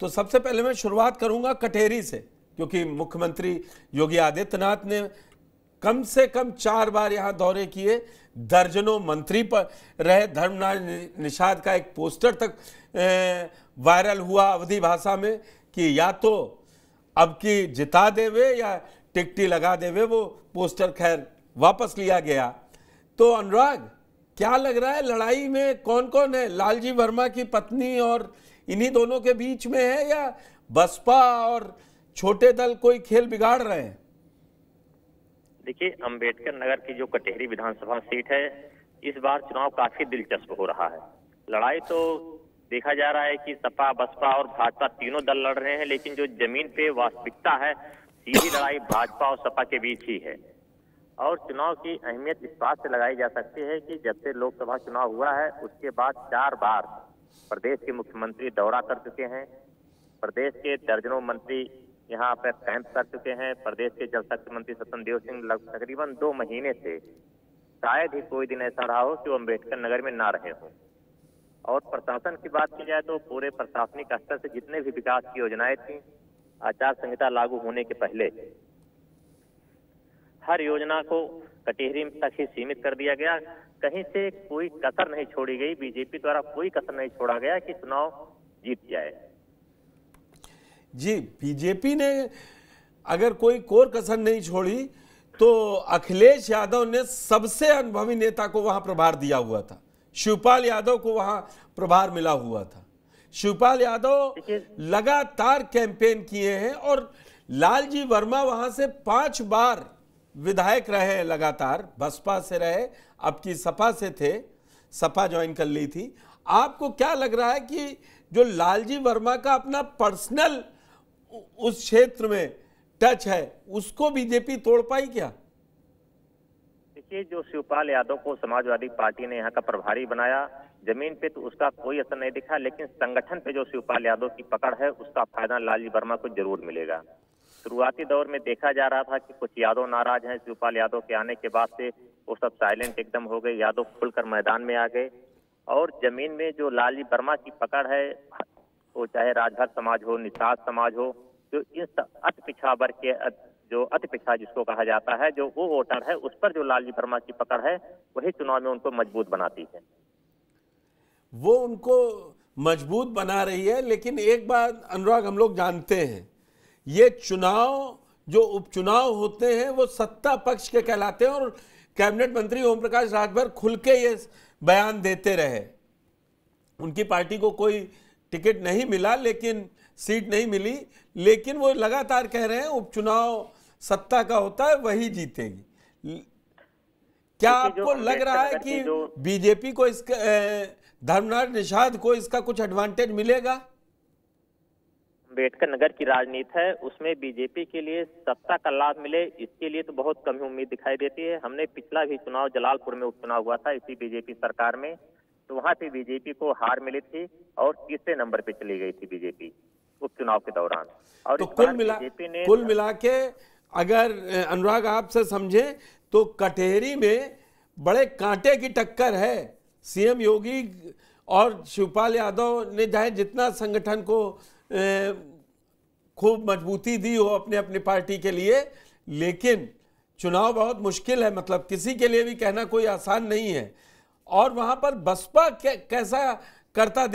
तो सबसे पहले मैं शुरुआत करूंगा कटेहरी से, क्योंकि मुख्यमंत्री योगी आदित्यनाथ ने कम से कम 4 बार यहां दौरे किए, दर्जनों मंत्री पर रहे। धर्मराज निषाद का एक पोस्टर तक वायरल हुआ अवधी भाषा में कि या तो अब की जिता देवे या टिकटी लगा देवे। वो पोस्टर खैर वापस लिया गया। तो अनुराग, क्या लग रहा है लड़ाई में कौन कौन है? लालजी वर्मा की पत्नी और इन्हीं दोनों के बीच में है, या बसपा और छोटे दल कोई खेल बिगाड़ रहे हैं? देखिए, अंबेडकर नगर की जो कटेहरी विधानसभा सीट है, इस बार चुनाव काफी दिलचस्प हो रहा है। लड़ाई तो देखा जा रहा है कि सपा, बसपा और भाजपा तीनों दल लड़ रहे हैं, लेकिन जो जमीन पे वास्तविकता है, सीधी लड़ाई भाजपा और सपा के बीच ही है। और चुनाव की अहमियत इस बात से लगाई जा सकती है कि जब से लोकसभा चुनाव हुआ है, उसके बाद 4 बार प्रदेश के मुख्यमंत्री दौरा कर चुके हैं। प्रदेश के दर्जनों मंत्री यहाँ पर कैंप कर चुके हैं। प्रदेश के जल शक्ति मंत्री सत्यदेव सिंह लगभग तकरीबन 2 महीने से शायद ही कोई दिन ऐसा रहा हो कि वो अम्बेडकर नगर में ना रहे हों। और प्रशासन की बात की जाए तो पूरे प्रशासनिक स्तर से जितने भी विकास की योजनाएं थी, आचार संहिता लागू होने के पहले हर योजना को कटेहरी तक ही सीमित कर दिया गया। कहीं से कोई कसर नहीं छोड़ी गई। बीजेपी द्वारा कोई कसर नहीं छोड़ा गया कि चुनाव जीत जाए। जी, बीजेपी ने अगर कोई कोर कसर नहीं छोड़ी तो अखिलेश यादव ने सबसे अनुभवी नेता को वहां प्रभार दिया हुआ था। शिवपाल यादव को वहां प्रभार मिला हुआ था। शिवपाल यादव लगातार कैंपेन किए हैं और लालजी वर्मा वहां से 5 बार विधायक रहे लगातार। बसपा से रहे, अब की सपा से थे, सपा ज्वाइन कर ली थी। आपको क्या लग रहा है कि जो लालजी वर्मा का अपना पर्सनल उस क्षेत्र में टच है, उसको बीजेपी तोड़ पाई क्या? देखिए, जो शिवपाल यादव को समाजवादी पार्टी ने यहाँ का प्रभारी बनाया, जमीन पे तो उसका कोई असर नहीं दिखा, लेकिन संगठन पे जो शिवपाल यादव की पकड़ है, उसका फायदा लालजी वर्मा को जरूर मिलेगा। शुरुआती दौर में देखा जा रहा था कि कुछ यादव नाराज हैं। शिवपाल यादव के आने के बाद से वो सब साइलेंट एकदम हो गए। यादव खुलकर मैदान में आ गए और जमीन में जो लालजी वर्मा की पकड़ है, वो चाहे राजभर समाज हो, निषाद समाज हो, जो इस अति पिछड़ा वर्ग के, जो अति पिछड़ा जिसको कहा जाता है, जो वो वोटर है, उस पर जो लालजी वर्मा की पकड़ है, वही चुनाव में उनको मजबूत बनाती है। वो उनको मजबूत बना रही है। लेकिन एक बात अनुराग, हम लोग जानते हैं, ये चुनाव जो उपचुनाव होते हैं वो सत्ता पक्ष के कहलाते हैं। और कैबिनेट मंत्री ओम प्रकाश राजभर खुल के ये बयान देते रहे। उनकी पार्टी को कोई टिकट नहीं मिला, लेकिन सीट नहीं मिली, लेकिन वो लगातार कह रहे हैं उपचुनाव सत्ता का होता है, वही जीतेगी। क्या आपको लग रहा है कि बीजेपी को इसका, धर्मराज निषाद को इसका कुछ एडवांटेज मिलेगा? अम्बेडकर नगर की राजनीति है, उसमें बीजेपी के लिए सत्ता का लाभ मिले, इसके लिए तो बहुत कम उम्मीद दिखाई देती है। हमने पिछला भी चुनाव, जलालपुर में उपचुनाव हुआ था इसी बीजेपी सरकार में, तो वहां पे बीजेपी को हार मिली थी और तीसरे नंबर पे चली गई थी बीजेपी उपचुनाव के दौरान। और तो कुल मिला के अगर अनुराग आपसे समझे तो कटेहरी में बड़े कांटे की टक्कर है। सीएम योगी और शिवपाल यादव ने चाहे जितना संगठन को खूब मजबूती दी हो अपने अपनी पार्टी के लिए, लेकिन चुनाव बहुत मुश्किल है। मतलब किसी के लिए भी कहना कोई आसान नहीं है। और वहां पर बसपा कैसा करती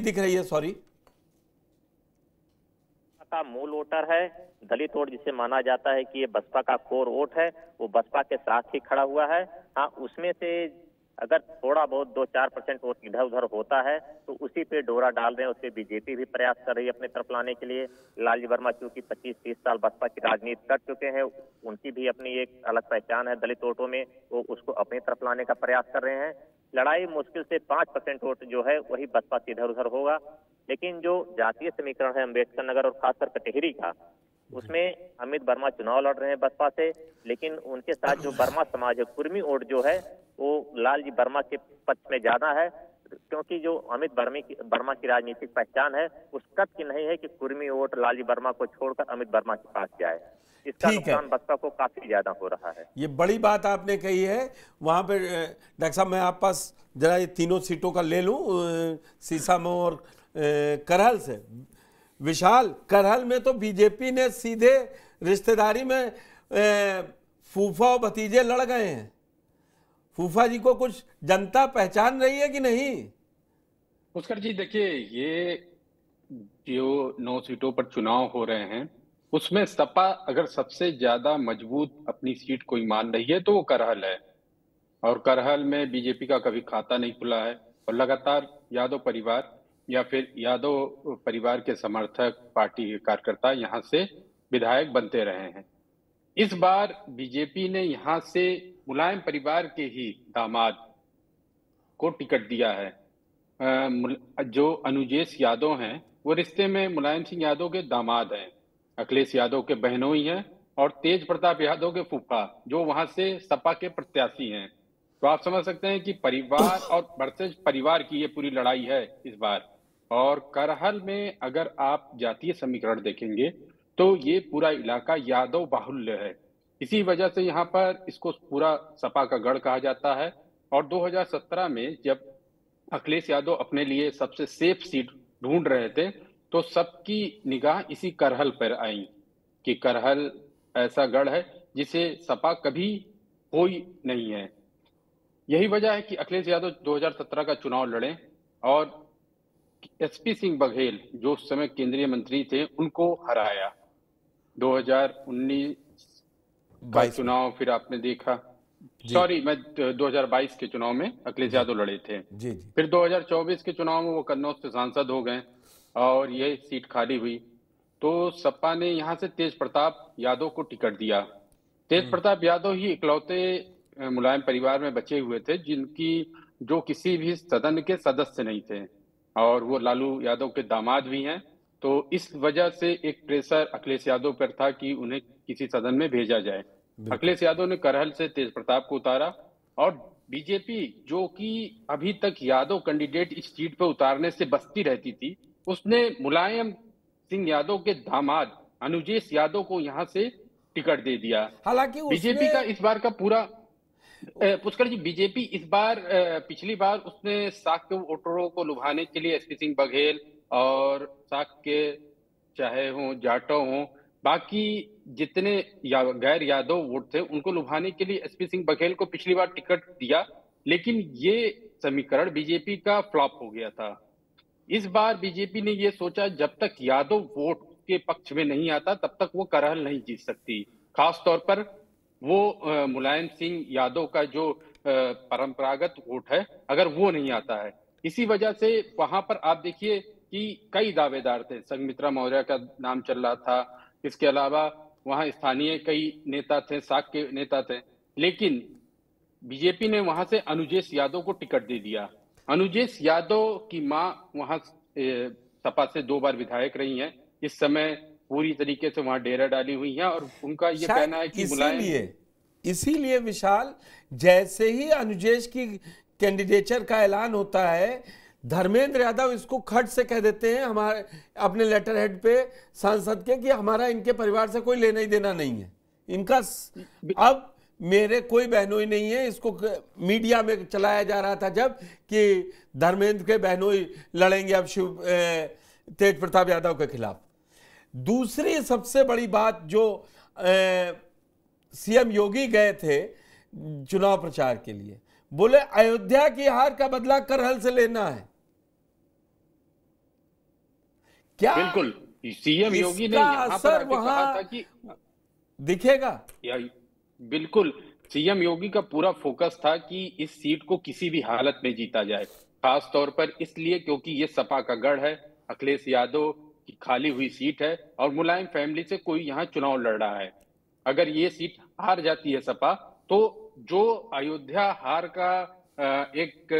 दिख रही है सॉरी का मूल वोटर है, दलित वोट जिसे माना जाता है कि ये बसपा का कोर वोट है, वो बसपा के साथ ही खड़ा हुआ है। हाँ, उसमें से अगर थोड़ा बहुत 2-4% वोट इधर उधर होता है तो उसी पे डोरा डाल रहे हैं। उससे बीजेपी भी प्रयास कर रही है अपने तरफ लाने के लिए। लालजी वर्मा चूंकि 25-30 साल बसपा की राजनीति कर चुके हैं, उनकी भी अपनी एक अलग पहचान है दलित वोटों में, वो उसको अपनी तरफ लाने का प्रयास कर रहे हैं। लड़ाई मुश्किल से 5% वोट जो है वही बसपा से इधर उधर होगा। लेकिन जो जातीय समीकरण है अम्बेडकर नगर और खासकर कटेहरी का, उसमें अमित वर्मा चुनाव लड़ रहे हैं बसपा से, लेकिन उनके साथ जो वर्मा समाज है, कुर्मी वोट जो है, वो लालजी वर्मा के पक्ष में ज्यादा है, क्योंकि जो अमित वर्मा की राजनीतिक पहचान है उस कद की नहीं है कि कुर्मी वोट लालजी वर्मा को छोड़कर अमित वर्मा के पास जाए। इसका नुकसान बसपा को काफी ज्यादा हो रहा है। ये बड़ी बात आपने कही है। वहां पे डॉक्टर साहब, मैं आप पास जरा ये तीनों सीटों का ले लूं, सीसामऊ और करहल से। विशाल, करहल में तो बीजेपी ने सीधे रिश्तेदारी में फूफा और भतीजे लड़ गए हैं। फूफा जी को कुछ जनता पहचान रही है कि नहीं? पुष्कर जी देखिए, ये जो 9 सीटों पर चुनाव हो रहे हैं उसमें सपा अगर सबसे ज्यादा मजबूत अपनी सीट कोई मान रही है तो वो करहल है। और करहल में बीजेपी का कभी खाता नहीं खुला है और लगातार यादव परिवार या फिर यादव परिवार के समर्थक, पार्टी के कार्यकर्ता यहाँ से विधायक बनते रहे हैं। इस बार बीजेपी ने यहाँ से मुलायम परिवार के ही दामाद को टिकट दिया है। जो अनुजेश यादव हैं वो रिश्ते में मुलायम सिंह यादव के दामाद हैं, अखिलेश यादव के बहनोई हैं और तेज प्रताप यादव के फूफा जो वहां से सपा के प्रत्याशी हैं। तो आप समझ सकते हैं कि परिवार और वर्सेस परिवार की ये पूरी लड़ाई है इस बार। और करहल में अगर आप जातीय समीकरण देखेंगे तो ये पूरा इलाका यादव बाहुल्य है, इसी वजह से यहाँ पर इसको पूरा सपा का गढ़ कहा जाता है। और 2017 में जब अखिलेश यादव अपने लिए सबसे सेफ सीट ढूंढ रहे थे तो सबकी निगाह इसी करहल पर आई कि करहल ऐसा गढ़ है जिसे सपा कभी कोई नहीं है। यही वजह है कि अखिलेश यादव 2017 का चुनाव लड़े और एसपी सिंह बघेल जो उस समय केंद्रीय मंत्री थे उनको हराया। 2019 का चुनाव फिर आपने देखा, मैं 2022 के चुनाव में अखिलेश यादव लड़े थे। जी। फिर 2024 के चुनाव में वो कन्नौज से सांसद हो गए और ये सीट खाली हुई तो सपा ने यहाँ से तेज प्रताप यादव को टिकट दिया। तेज प्रताप यादव ही इकलौते मुलायम परिवार में बचे हुए थे जो किसी भी सदन के सदस्य नहीं थे और वो लालू यादव के दामाद भी हैं। तो इस वजह से एक प्रेशर अखिलेश यादव पर था कि उन्हें किसी सदन में भेजा जाए। अखिलेश यादव ने करहल से तेज प्रताप को उतारा और बीजेपी जो कि अभी तक यादव कैंडिडेट इस सीट पर उतारने से बचती रहती थी, उसने मुलायम सिंह यादव के दामाद अनुजेश यादव को यहाँ से टिकट दे दिया। हालांकि बीजेपी का इस बार का पूरा पुष्कर जी, बीजेपी इस बार पिछली बार उसने साक के वोटरों को लुभाने के लिए एसपी सिंह बघेल और साक के चाहे हो जाटव हो बाकी जितने गैर यादव वोट थे उनको लुभाने के लिए एसपी सिंह बघेल को पिछली बार टिकट दिया, लेकिन ये समीकरण बीजेपी का फ्लॉप हो गया था। इस बार बीजेपी ने ये सोचा जब तक यादव वोट के पक्ष में नहीं आता तब तक वो करहल नहीं जीत सकती, खास तौर पर वो मुलायम सिंह यादव का जो परंपरागत वोट है अगर वो नहीं आता है। इसी वजह से वहां पर आप देखिए कि कई दावेदार थे, संघमित्रा मौर्य का नाम चल रहा था, इसके अलावा वहां स्थानीय कई नेता थे, साक के नेता थे, लेकिन बीजेपी ने वहां से अनुजेश यादव को टिकट दे दिया। अनुजेश यादव की मां वहां सपा से 2 बार विधायक रही हैं, इस समय पूरी तरीके से वहां डेरा डाली हुई है और उनका ये कहना है कि इसीलिए विशाल जैसे ही अनुजेश की कैंडिडेचर का ऐलान होता है धर्मेंद्र यादव इसको खट से कह देते हैं हमारे अपने लेटर हेड पे सांसद के कि हमारा इनके परिवार से कोई लेना ही देना नहीं है, इनका अब मेरे कोई बहनोई नहीं है। इसको मीडिया में चलाया जा रहा था जब कि धर्मेंद्र के बहनोई लड़ेंगे अब तेज प्रताप यादव के खिलाफ। दूसरी सबसे बड़ी बात जो सीएम योगी गए थे चुनाव प्रचार के लिए, बोले अयोध्या की हार का बदला करहल से लेना है। क्या बिल्कुल सीएम योगी ने यहाँ पर कहा था कि दिखेगा? बिल्कुल सीएम योगी का पूरा फोकस था कि इस सीट को किसी भी हालत में जीता जाए, खास तौर पर इसलिए क्योंकि ये सपा का गढ़ है, अखिलेश यादव की खाली हुई सीट है और मुलायम फैमिली से कोई यहाँ चुनाव लड़ रहा है। अगर ये सीट हार जाती है सपा तो जो अयोध्या हार का एक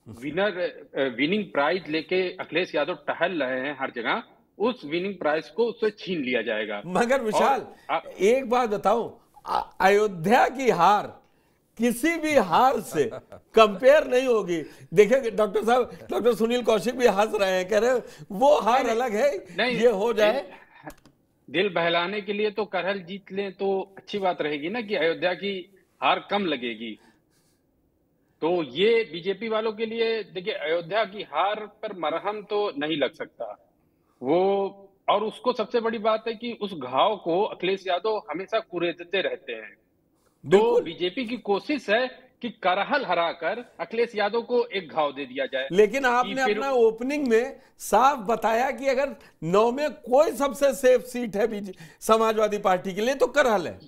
विनिंग प्राइज लेके अखिलेश यादव टहल रहे हैं हर जगह, उस विनिंग प्राइज को उससे छीन लिया जाएगा। मगर विशाल एक बात बताऊं, अयोध्या की हार किसी भी हार से कंपेयर नहीं होगी। देखिए डॉक्टर साहब, डॉक्टर सुनील कौशिक भी हंस रहे हैं, कह रहे वो हार अलग है, ये हो जाए दिल बहलाने के लिए तो करहल जीत लें तो अच्छी बात रहेगी ना कि अयोध्या की हार कम लगेगी। तो ये बीजेपी वालों के लिए देखिए अयोध्या की हार पर मरहम तो नहीं लग सकता, वो और उसको सबसे बड़ी बात है कि उस घाव को अखिलेश यादव हमेशा कुरेदते रहते हैं। तो बिल्कुल। बीजेपी की कोशिश है कि करहल हराकर अखिलेश यादव को एक घाव दे दिया जाए लेकिन कि आपने फिर अपना ओपनिंग में साफ बताया कि अगर 9 में कोई सबसे सेफ सीट है समाजवादी पार्टी के लिए तो करहल है।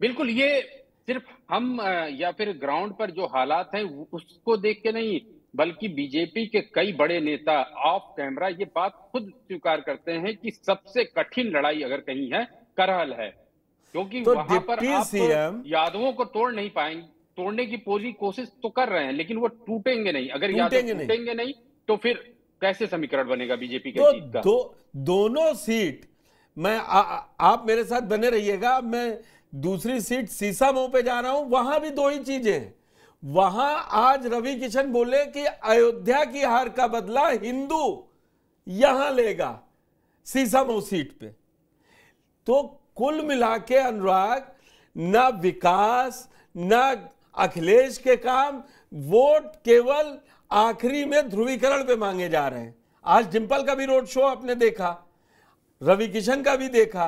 बिल्कुल ये सिर्फ हम या फिर ग्राउंड पर जो हालात हैं उसको देख के नहीं, बल्कि बीजेपी के कई बड़े नेता ऑफ कैमरा ये बात खुद स्वीकार करते हैं कि सबसे कठिन लड़ाई अगर कहीं है करहल है, क्योंकि तो वहां पर डिप्टी आप सीएम यादवों को तोड़ नहीं पाएंगे। तोड़ने की पूरी कोशिश तो कर रहे हैं, लेकिन वो टूटेंगे नहीं। अगर यादव टूटेंगे नहीं। टूटेंगे नहीं तो फिर कैसे समीकरण बनेगा बीजेपी के तो जीत का? दोनों सीट मैं आप मेरे साथ बने रहिएगा। मैं दूसरी सीट सीसामऊ पे जा रहा हूं, वहां भी दो ही चीजें हैं। वहां आज रवि किशन बोले कि अयोध्या की हार का बदला हिंदू यहां लेगा सीसामऊ सीट पे। तो कुल मिला के अनुराग, ना विकास ना अखिलेश के काम, वोट केवल आखिरी में ध्रुवीकरण पे मांगे जा रहे हैं। आज डिंपल का भी रोड शो आपने देखा, रवि किशन का भी देखा,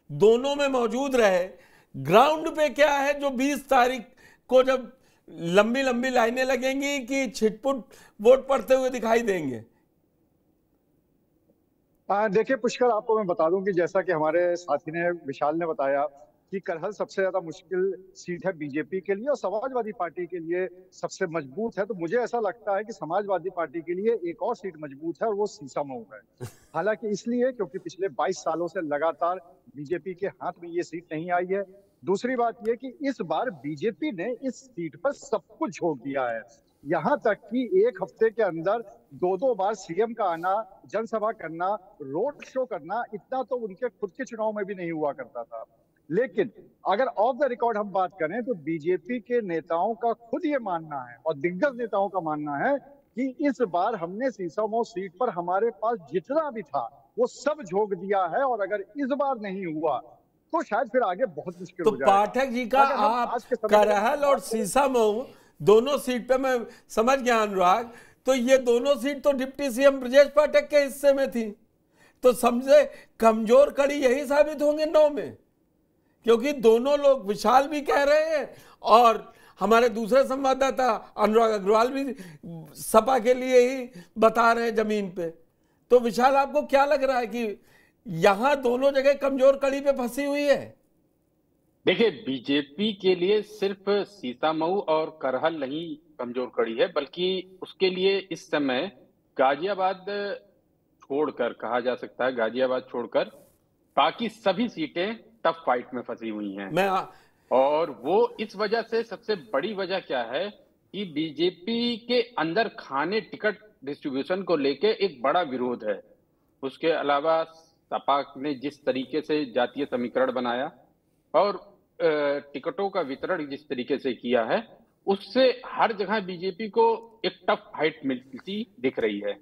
दोनों में मौजूद रहे। ग्राउंड पे क्या है जो 20 तारीख को जब लंबी लंबी लाइनें लगेंगी कि छिटपुट वोट पड़ते हुए दिखाई देंगे? देखिए पुष्कर, आपको मैं बता दूं कि जैसा कि हमारे साथी ने विशाल ने बताया कि करहल सबसे ज्यादा मुश्किल सीट है बीजेपी के लिए और समाजवादी पार्टी के लिए सबसे मजबूत है। तो मुझे ऐसा लगता है कि समाजवादी पार्टी के लिए एक और सीट मजबूत है और वो सीसामऊ है। हालांकि इसलिए क्योंकि पिछले 22 सालों से लगातार बीजेपी के हाथ में ये सीट नहीं आई है। दूसरी बात यह कि इस बार बीजेपी ने इस सीट पर सब कुछ झोंक दिया है। यहाँ तक कि एक हफ्ते के अंदर 2-2 बार सीएम का आना, जनसभा करना, रोड शो करना, इतना तो उनके खुद के चुनाव में भी नहीं हुआ करता था। लेकिन अगर ऑफ द रिकॉर्ड हम बात करें तो बीजेपी के नेताओं का खुद ये मानना है और दिग्गज नेताओं का मानना है कि इस बार हमने सीसामऊ सीट पर हमारे पास जितना भी था वो सब झोंक दिया है और अगर इस बार नहीं हुआ तो शायद फिर आगे बहुत मुश्किल तो हो जाएगा। पाठक जी का आप आज के समय करहल और सीसामऊ दोनों सीट पे मैं समझ गया अनुराग। तो ये दोनों सीट तो डिप्टी सीएम ब्रजेश पाठक के हिस्से में थी, तो समझे कमजोर कड़ी यही साबित होंगे 9 में, क्योंकि दोनों लोग, विशाल भी कह रहे हैं और हमारे दूसरे संवाददाता अनुराग अग्रवाल भी सपा के लिए ही बता रहे हैं जमीन पे। तो विशाल, आपको क्या लग रहा है कि यहां दोनों जगह कमजोर कड़ी पे फंसी हुई है? देखिए, बीजेपी के लिए सिर्फ सीसामऊ और करहल नहीं कमजोर कड़ी है, बल्कि उसके लिए इस समय गाजियाबाद छोड़कर, कहा जा सकता है गाजियाबाद छोड़कर बाकी सभी सीटें टफ फाइट में फंसी हुई हैं। और वो इस वजह से, सबसे बड़ी वजह क्या है कि बीजेपी के अंदर खाने टिकट डिस्ट्रीब्यूशन को लेके एक बड़ा विरोध है। उसके अलावा सपा ने जिस तरीके से जातीय समीकरण बनाया और टिकटों का वितरण जिस तरीके से किया है, उससे हर जगह बीजेपी को एक टफ फाइट मिलती दिख रही है।